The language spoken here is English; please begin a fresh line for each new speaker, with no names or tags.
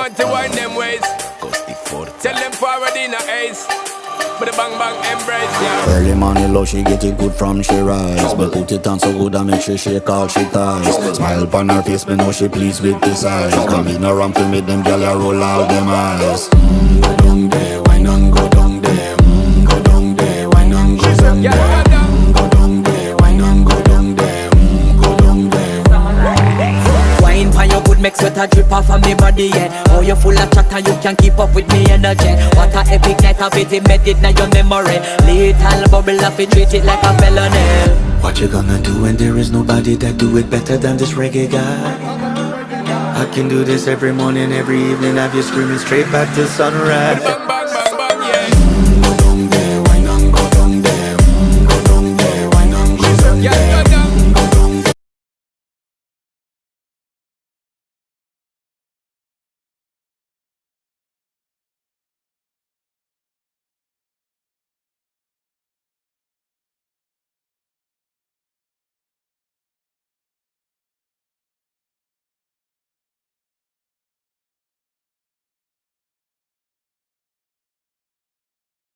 want to wind them ways. Tell them forward in a ace. But the bang bang embrace, yeah.
Early morning love, she get it good from she rise. But put it on so good I make she shake all she ties. Smile upon her face, me know she pleased with this eyes. Come in around to make them gyal a roll out them eyes. Go down there, wine and go down there. Go down there, wine and go down there. Go down there, wine and go down there. Go down there.
Wine for your good make sweat a drip off of me body, yeah. Oh, you full of chatter, you can keep up with me energy. What a epic night of it, embedded in your memory. Little bubble of it, treat it like a felony.
What you gonna do when there is nobody that do it better than this reggae guy? I can do this every morning, every evening, have you screaming straight back to sunrise.